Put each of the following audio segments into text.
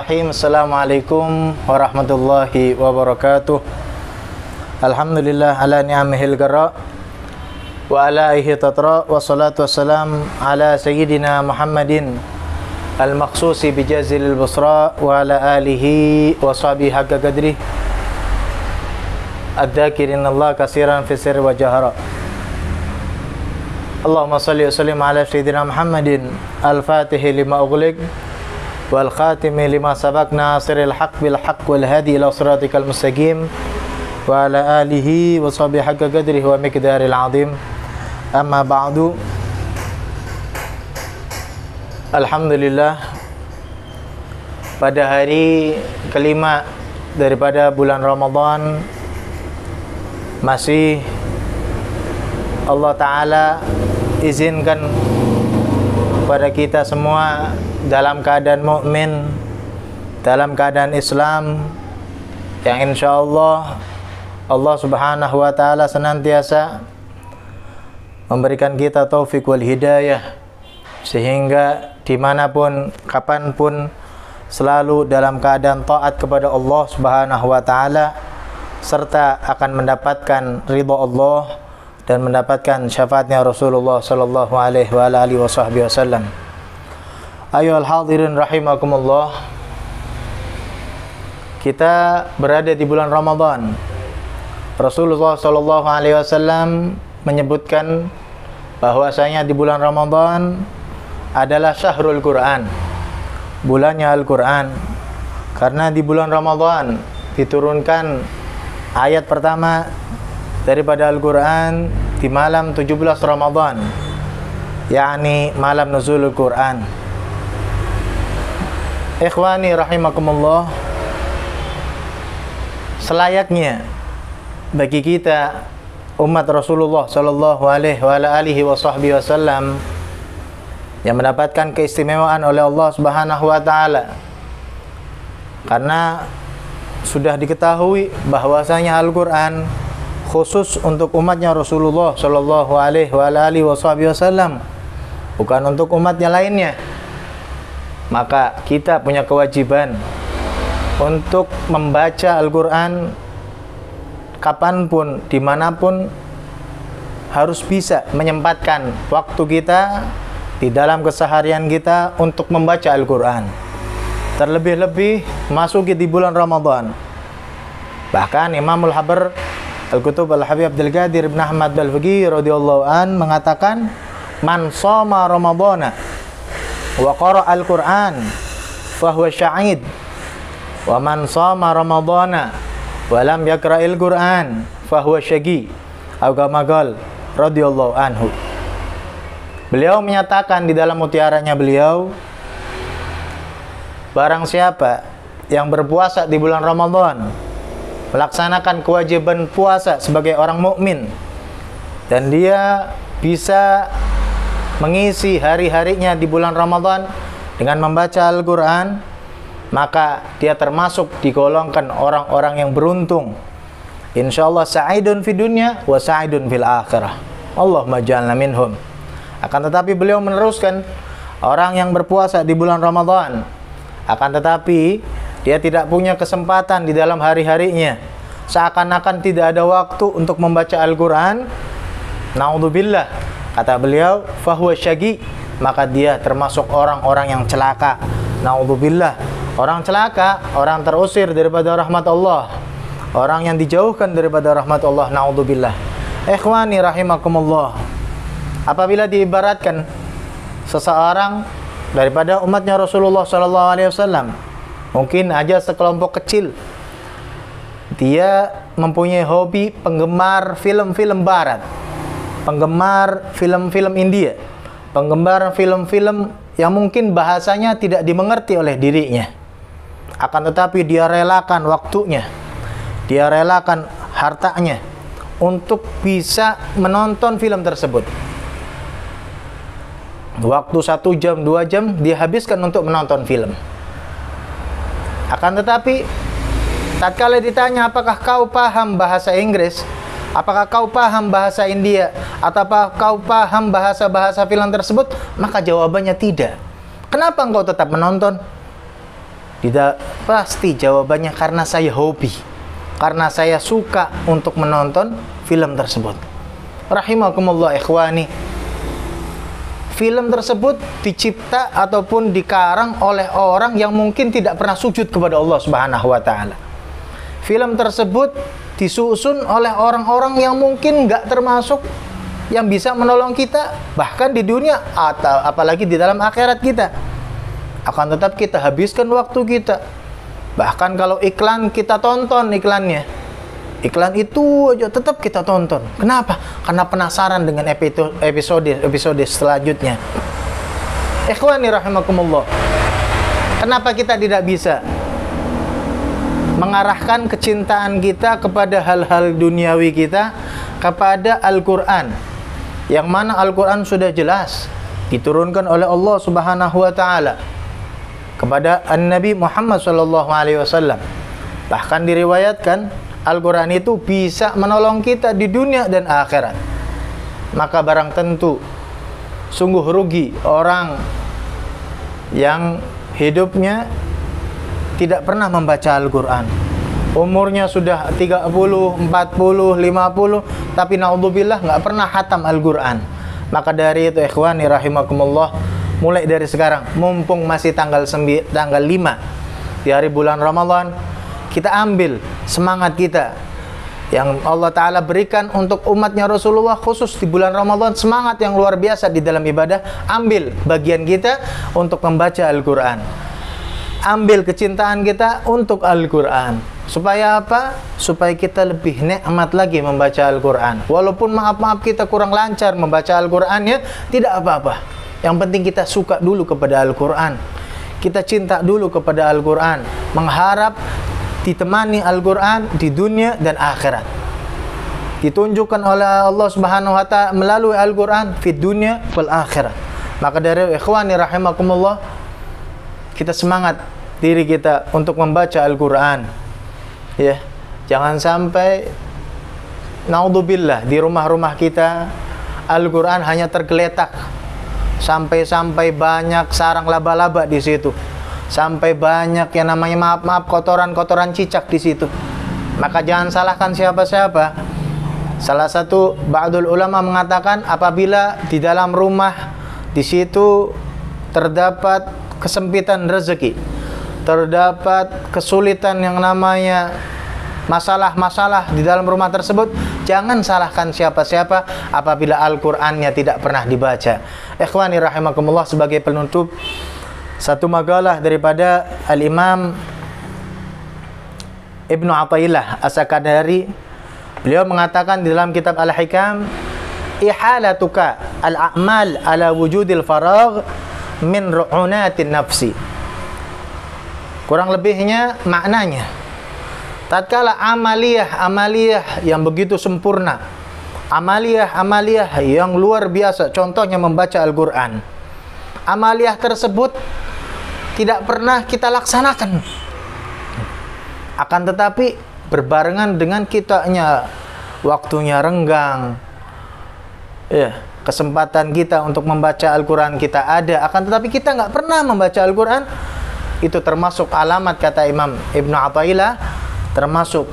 Bismillahirrahmanirrahim. Assalamualaikum warahmatullahi wabarakatuh. Alhamdulillah ala ni'amihil gara wa ala aihi tatra wa salatu wassalam ala sayyidina Muhammadin al-maqsusi bijazilil busra wa ala alihi wa sahbihi haqqa qadri ad-dhakirin Allah kasiran fi sirri wa jahara. Allahumma salli wa sallim ala sayyidina Muhammadin al-fatihi lima ughliq wal khatimi lima sabaq nasiril haq bil haq wal hadi ila siratikal mustaqim wa ala alihi wa sahbihi haqqa qadrihi wa miqdaril azim. Amma ba'du. Alhamdulillah, pada hari kelima daripada bulan Ramadan masih Allah Ta'ala izinkan pada kita semua dalam keadaan mukmin, dalam keadaan Islam, yang insya Allah Allah Subhanahu wa Ta'ala senantiasa memberikan kita taufik wal hidayah, sehingga dimanapun, kapanpun selalu dalam keadaan taat kepada Allah Subhanahu wa Ta'ala, serta akan mendapatkan ridha Allah dan mendapatkan syafaatnya Rasulullah sallallahu alaihi wa alihi wasallam. Ayyuhal hadirin rahimakumullah, kita berada di bulan Ramadan. Rasulullah sallallahu alaihi wasallam menyebutkan bahwasanya di bulan Ramadan adalah syahrul Quran, bulannya Al-Quran, karena di bulan Ramadan diturunkan ayat pertama daripada Al-Quran di malam 17 Ramadan, yakni malam nuzulul Quran. Ikhwani rahimakumullah, selayaknya bagi kita umat Rasulullah sallallahu alaihi wasallam yang mendapatkan keistimewaan oleh Allah Subhanahu wa Ta'ala, karena sudah diketahui bahwasanya Al-Quran khusus untuk umatnya Rasulullah sallallahu alaihi wasallam, bukan untuk umatnya lainnya. Maka kita punya kewajiban untuk membaca Al-Quran kapanpun, dimanapun, harus bisa menyempatkan waktu kita di dalam keseharian kita untuk membaca Al-Quran. Terlebih-lebih masuki di bulan Ramadan. Bahkan Imamul Habr Al-Kutub Al-Habib Abdul Qadir Ibn Ahmad Al-Faqih radhiyallahu an mengatakan, man shoma Ramadana wa qara Al-Quran fahuwa syahid, wa man shoma Ramadana wa lam yaqra'il Quran fahuwa syaqi, atau kama qala radhiyallahu anhu. Beliau menyatakan di dalam mutiaranya beliau, barang siapa yang berpuasa di bulan Ramadan, melaksanakan kewajiban puasa sebagai orang mukmin, dan dia bisa mengisi hari-harinya di bulan Ramadan dengan membaca Al-Quran, maka dia termasuk digolongkan orang-orang yang beruntung. Insyaallah sa'idun fid dunya wa sa'idun fil akhirah. Allahumma ja'alna minhum. Akan tetapi beliau meneruskan, orang yang berpuasa di bulan Ramadan, akan tetapi dia tidak punya kesempatan di dalam hari-harinya, seakan-akan tidak ada waktu untuk membaca Al-Quran, naudzubillah, kata beliau, fahuwa syaqi, maka dia termasuk orang-orang yang celaka. Naudzubillah, orang celaka, orang terusir daripada rahmat Allah, orang yang dijauhkan daripada rahmat Allah. Naudzubillah. Ikhwani rahimakumullah, apabila diibaratkan seseorang daripada umatnya Rasulullah sallallahu alaihi wasallam, mungkin aja sekelompok kecil, dia mempunyai hobi penggemar film-film barat, penggemar film-film India, penggemar film-film yang mungkin bahasanya tidak dimengerti oleh dirinya. Akan tetapi dia relakan waktunya, dia relakan hartanya untuk bisa menonton film tersebut. Waktu 1 jam, 2 jam dia habiskan untuk menonton film. Akan tetapi tatkala ditanya, apakah kau paham bahasa Inggris, apakah kau paham bahasa India, atau apakah kau paham bahasa-bahasa film tersebut, maka jawabannya tidak. Kenapa engkau tetap menonton? Tidak, pasti jawabannya karena saya hobi, karena saya suka untuk menonton film tersebut. Rahimakumullah ikhwani, film tersebut dicipta ataupun dikarang oleh orang yang mungkin tidak pernah sujud kepada Allah Subhanahu wa taala. Film tersebut disusun oleh orang-orang yang mungkin nggak termasuk yang bisa menolong kita bahkan di dunia atau apalagi di dalam akhirat kita. Akan tetap kita habiskan waktu kita. Bahkan kalau iklan kita tonton iklannya. Iklan itu aja tetap kita tonton. Kenapa? Karena penasaran dengan episode selanjutnya. Ikhwani rahimakumullah. Kenapa kita tidak bisa mengarahkan kecintaan kita kepada hal-hal duniawi kita kepada Al-Quran, yang mana Al-Quran sudah jelas diturunkan oleh Allah Subhanahu wa taala kepada An-Nabi Muhammad sallallahu alaihi wasallam. Bahkan diriwayatkan Al-Quran itu bisa menolong kita di dunia dan akhirat. Maka barang tentu sungguh rugi orang yang hidupnya tidak pernah membaca Al-Quran. Umurnya sudah 30, 40, 50, tapi naudzubillah nggak pernah khatam Al-Quran. Maka dari itu ikhwani rahimakumullah, mulai dari sekarang, mumpung masih tanggal 5 di hari bulan Ramadan, kita ambil semangat kita yang Allah Ta'ala berikan untuk umatnya Rasulullah, khusus di bulan Ramadan, semangat yang luar biasa di dalam ibadah. Ambil bagian kita untuk membaca Al-Quran, ambil kecintaan kita untuk Al-Quran. Supaya apa? Supaya kita lebih nikmat lagi membaca Al-Quran. Walaupun maaf-maaf kita kurang lancar membaca Al-Qurannya, tidak apa-apa. Yang penting kita suka dulu kepada Al-Quran, kita cinta dulu kepada Al-Quran, mengharap ditemani Al-Quran di dunia dan akhirat. Ditunjukkan oleh Allah Subhanahu wa taala melalui Al-Quran di dunia wal akhirat. Maka dari ikhwani rahimakumullah, kita semangat diri kita untuk membaca Al-Quran. Ya, jangan sampai naudzubillah di rumah-rumah kita Al-Quran hanya tergeletak, sampai banyak sarang laba-laba di situ, sampai banyak yang namanya maaf-maaf kotoran-kotoran cicak di situ. Maka jangan salahkan siapa-siapa. Salah satu ba'dul ulama mengatakan apabila di dalam rumah di situ terdapat kesempitan rezeki, terdapat kesulitan yang namanya masalah-masalah di dalam rumah tersebut, jangan salahkan siapa-siapa apabila Al-Qur'annya tidak pernah dibaca. Ikhwani rahimakumullah, sebagai penutup, satu makalah daripada Al-Imam Ibnu Athaillah As-Sakandari, beliau mengatakan di dalam kitab Al-Hikam, ihalatuka al-a'mal ala wujudil faragh min ru'unatin nafsi. Kurang lebihnya maknanya, tatkala amaliyah yang begitu sempurna, amaliyah yang luar biasa, contohnya membaca Al-Quran, amaliyah tersebut tidak pernah kita laksanakan, akan tetapi berbarengan dengan kitanya waktunya renggang, ya, kesempatan kita untuk membaca Al-Quran kita ada, akan tetapi kita nggak pernah membaca Al-Quran. Itu termasuk alamat, kata Imam Ibnu Athaillah, termasuk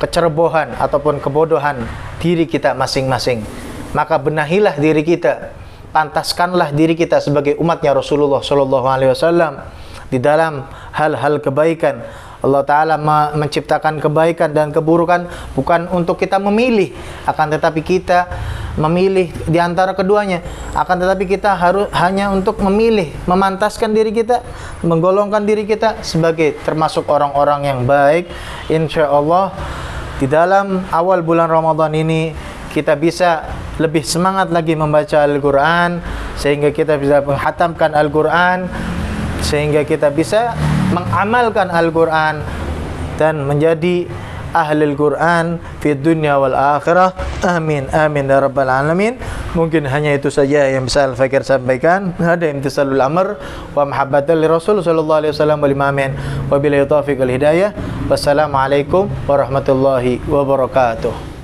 kecerbohan ataupun kebodohan diri kita masing-masing. Maka benahilah diri kita, pantaskanlah diri kita sebagai umatnya Rasulullah Shallallahu Alaihi Wasallam di dalam hal-hal kebaikan. Allah Ta'ala menciptakan kebaikan dan keburukan bukan untuk kita memilih, akan tetapi kita memilih di antara keduanya. Akan tetapi kita harus hanya untuk memilih, memantaskan diri kita, menggolongkan diri kita sebagai termasuk orang-orang yang baik. Insya Allah di dalam awal bulan Ramadan ini kita bisa lebih semangat lagi membaca Al-Quran, sehingga kita bisa menghatamkan Al-Quran, sehingga kita bisa mengamalkan Al-Quran dan menjadi ahlul Quran fi dunya wal akhirah. Amin amin ya rabbal alamin. Mungkin hanya itu saja yang bisa Al-Fakir sampaikan. Hada imtisalul amr wa mahabbatan li Rasul sallallahu alaihi wasallam wal imamin wa billahi taufiq wal hidayah. Wassalamualaikum warahmatullahi wabarakatuh.